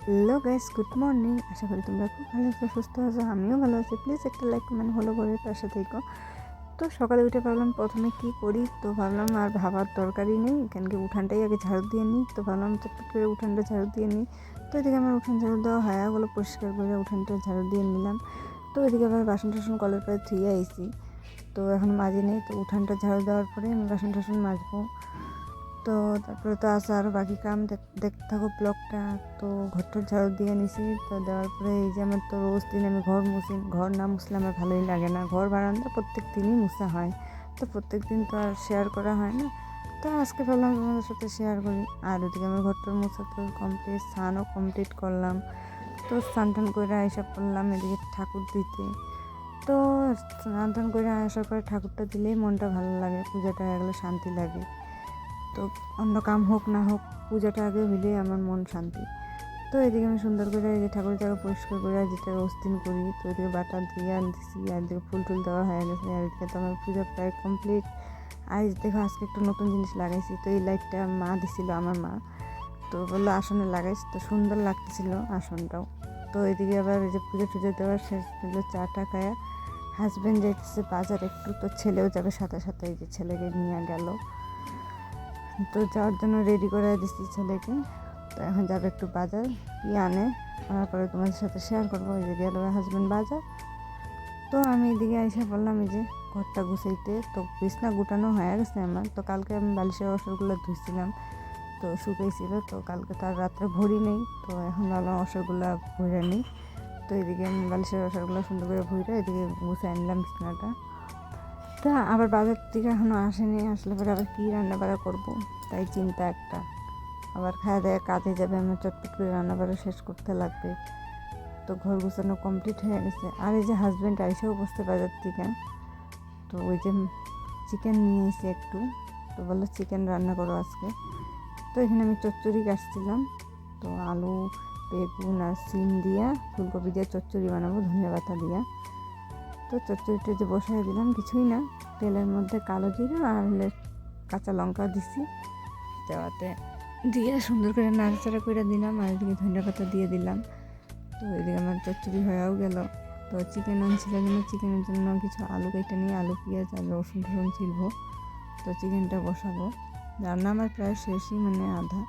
Hello guys, good morning. আশা করি তোমরা খুব ভালো আছো, সুস্থ আছো। আমিও ভালো আছি। প্লিজ একটা লাইক কমেন্ট ফলো করে পাশে থেকো। তো সকালে উঠে ভাবলাম প্রথমে কি করি, তো ভাবলাম আর ভাবার দরকারই নেই, কেন কি উঠানটাই আগে ঝাড়ু দিয়ে নিই। তো ভাবলাম চটপট করে উঠানটা ঝাড়ু দিয়ে নিই। তো এদিকে আমার উঠান ঝাড়ু দেওয়া হয়, ওগুলো পরিষ্কার করে উঠানটা ঝাড়ু দিয়ে নিলাম। তো এদিকে আবার বাসন টাসন কলের পাড়ে ধুয়ে আইছি। তো এখন মাজি নেই, তো উঠানটা ঝাড়ু দেওয়ার পরে আমি বাসন টাসন মাজবো। তো তারপরে তো আছে আরও বাকি কাম, দেখতে থাকো ব্লগটা। তো ঘরটা ঝাড়ু দিয়ে নিছি, তো দেওয়ার পরে এই যে আমার তো রোজ দিন আমি ঘর মুছি, ঘর না মুছলে আমার ভালোই লাগে না। ঘর বারান্দা প্রত্যেক দিনই মুছা হয়, তো প্রত্যেক দিন তো আর শেয়ার করা হয় না। তো আজকে ভাবলাম তোমাদের সাথে শেয়ার করি। আর ওদিকে আমার ঘরটার মুছা তো কমপ্লিট, স্নানও কমপ্লিট করলাম। তো স্নান টান করে আইসা পড়লাম এদিকে ঠাকুর দিতে। তো স্নান টান করে আসার পরে ঠাকুরটা দিলেই মনটা ভালো লাগে, পূজাটা এগুলো শান্তি লাগে। তো অন্য কাম হোক না হোক, পূজাটা আগে হইলেই আমার মন শান্তি। তো এদিকে আমি সুন্দর করে এই যে ঠাকুরের জায়গা পরিষ্কার করে যেটা রোজ দিন করি, তো এদিকে বাটা দিয়ে আনতেছি, আর এদিকে ফুল টুল দেওয়া হয়ে গেছে। আর এদিকে তো আমার পূজা প্রায় কমপ্লিট। আর দেখো আজকে একটু নতুন জিনিস লাগাইছি। তো এই লাইটটা মা দিছিল, আমার মা। তো বললো আসনে লাগাইছি, তো সুন্দর লাগতেছিল আসনটাও। তো এদিকে আবার এই যে পুজো টুজো দেওয়ার শেষ হলো, চাটা খায়া হাজব্যান্ড যাইতেছে বাজার একটু, তো ছেলেও যাবে সাথে সাথে। এই যে ছেলেকে নিয়ে গেল, তো যাওয়ার জন্য রেডি করে দিচ্ছি ছেলেকে। তো এখন যাবে একটু বাজার, কি আনে আনার পরে তোমাদের সাথে শেয়ার করবো। এই যে গেল হাজব্যান্ড বাজার। তো আমি এদিকে এসে বললাম এই যে ঘরটা গুছাইতে। তো বিছনা গুটানো হয়ে গেছে আমার। তো কালকে আমি বালিশের অসরগুলো ধুইছিলাম, তো শুকাইছিল। তো কালকে তার রাত্রে ভরি নেই, তো এখন ভাবলাম অসরগুলো ভরে নিই। তো এদিকে আমি বালিশের অসরগুলো সুন্দর করে ভরে এদিকে গুছাই নিলাম বিছনাটা। তা আবার বাজার থেকে এখনও আসেনি, আসলে পরে আবার কী রান্না বাড়া করবো, তাই চিন্তা একটা। আবার খাওয়া দাওয়া কাজে যাবে, আমার চটপট করে রান্না বাড়া শেষ করতে লাগবে। তো ঘর গুছানো কমপ্লিট হয়ে গেছে। আর এই যে হাজব্যান্ড আইসেও বসতে বাজার থেকে। তো ওই যে চিকেন নিয়ে এসে একটু, তো বললো চিকেন রান্না করো আজকে। তো এখানে আমি চচ্চড়ি কাটছিলাম। তো আলু, বেগুন আর সিম দিয়া ফুলকপি দিয়ে চচ্চড়ি বানাবো, ধনিয়া পাতা দিয়া। তো চচ্চড়িটা যে বসাই দিলাম, কিছুই না, তেলের মধ্যে কালো জিরা আর কাঁচা লঙ্কা দিছি, দেওয়াতে দিয়ে সুন্দর করে নাড়াচাড়া করে দিলাম। আর এদিকে ধনিয়া পাতা দিয়ে দিলাম। তো এদিকে আমার চচ্চড়ি হয়েও গেল। তো চিকেন আনছিল জন্য চিকেনের জন্য কিছু আলু কেটে নিয়ে আলু পেঁয়াজ আর রসুন টসুন ছিলবো। তো চিকেনটা বসাবো। রান্না আমার প্রায় শেষই, মানে আধা।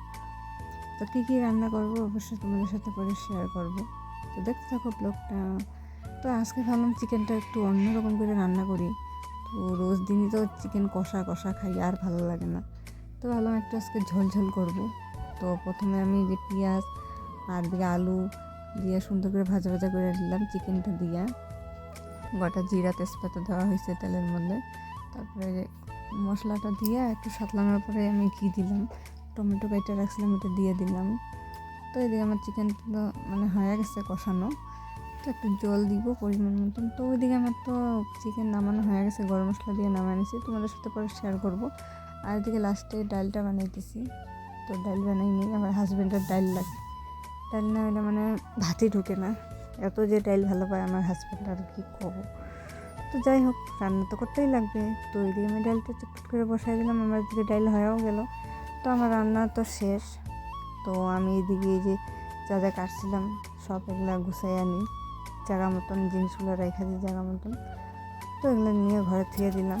তো কী কী রান্না করবো অবশ্যই তোমাদের সাথে পরে শেয়ার করবো। তো দেখতে থাকো ব্লগটা। তো আজকে ভাবলাম চিকেনটা একটু অন্যরকম করে রান্না করি। তো রোজ দিনই তো চিকেন কষা কষা খাই, আর ভালো লাগে না। তো ভাবলাম একটু আজকে ঝোল ঝোল করবো। তো প্রথমে আমি যে পেঁয়াজ আর দিকে আলু দিয়ে সুন্দর করে ভাজা ভাজা করে দিলাম চিকেনটা দিয়া। গোটা জিরা তেজপাতা দেওয়া হয়েছে তেলের মধ্যে। তারপরে মশলাটা দিয়ে একটু সাতলানোর পরে আমি ঘি দিলাম, টমেটো কেটে রাখছিলাম এটা দিয়ে দিলাম। তো এদিকে আমার চিকেন তো মানে হয়ে গেছে কষানো। তো একটু জল দিব পরিমাণ মতন। তো ওইদিকে আমার তো চিকেন নামানো হয়ে গেছে, গরম মশলা দিয়ে নামায় নিয়েছি, তোমাদের সাথে পরে শেয়ার করবো। আর এদিকে লাস্টে ডালটা বানাইতেছি। তো ডাল বানাই নিই, আমার হাজব্যান্ডের ডাল লাগে। ডাল না হলে মানে ভাতই ঢুকে না, এত যে ডাল ভালো পায় আমার হাজব্যান্ড, আর কি করবো। তো যাই হোক, রান্না তো করতেই লাগবে। তো এদিকে আমি ডালটা চটপট করে বসাই দিলাম, আমার এদিকে ডাল হয়েও গেল। তো আমার রান্না তো শেষ। তো আমি এদিকে এই যে যা যা কাটছিলাম সব এগুলো গুছাই আনি, জায়গা মতন জিনিসগুলো রেখে দিই জায়গা মতন। তো এগুলো নিয়ে ঘরে থুয়ে দিলাম।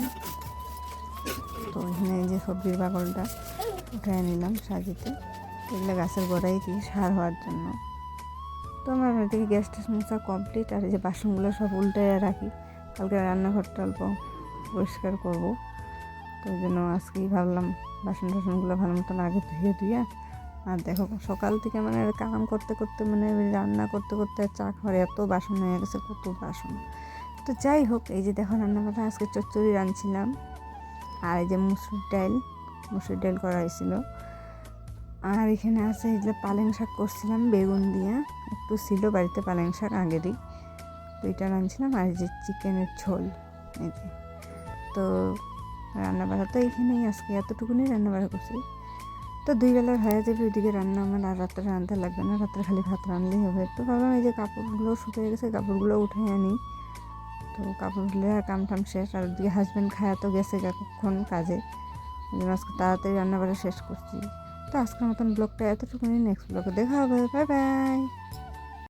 তো এখানে এই যে সবজির বাগলটা উঠায় নিলাম সাজিতে, এগুলো গাছের গোড়ায় দিই সার হওয়ার জন্য। তো আমার এদিকে গ্যাস ট্যাস মোছা কমপ্লিট। আর এই যে বাসনগুলো সব উল্টে রাখি, কালকে রান্নাঘরটা অল্প পরিষ্কার করবো। তো ওই জন্য আজকেই ভাবলাম বাসন টাসনগুলো ভালো মতন আগে ধুয়ে ধুয়ে। আর দেখো সকাল থেকে মানে কাম করতে করতে, মানে রান্না করতে করতে চা খাওয়ার এত বাসন হয়ে গেছে, কত বাসন। তো যাই হোক, এই যে দেখো রান্নাবান্না আজকে চচ্চড়ি রাঁধছিলাম। আর এই যে মুসুর ডাল করা হয়েছিল। আর এখানে আছে এই যে পালেং শাক করছিলাম বেগুন দিয়া, একটু ছিল বাড়িতে পালেং শাক আগেরই, তো এটা রাঁধছিলাম। আর এই যে চিকেনের ঝোল, এই যে। তো রান্নাবাড়া তো এইখানেই আজকে এতটুকুনি রান্নাবাড়া করছি। তো দুই বেলার হয়ে যাবে ওইদিকে রান্না আমার, আর রাত্রে রাঁধতে লাগবে না, রাত্রে খালি ভাত রাঁধলেই হবে। তো ভাবলাম এই যে কাপড়গুলো শুকিয়ে গেছে, কাপড়গুলো উঠে আনি। তো কাপড়গুলো কাম টাম শেষ। আর ওইদিকে হাজব্যান্ড খায়া তো গেছে কখন কাজে, ওই জন্য আজকে তাড়াতাড়ি রান্নাবাড়া শেষ করছি। তো আজকের মতন ব্লগটা এতটুকুনি, নেক্সট ব্লগে দেখা হবে, বাই বাই।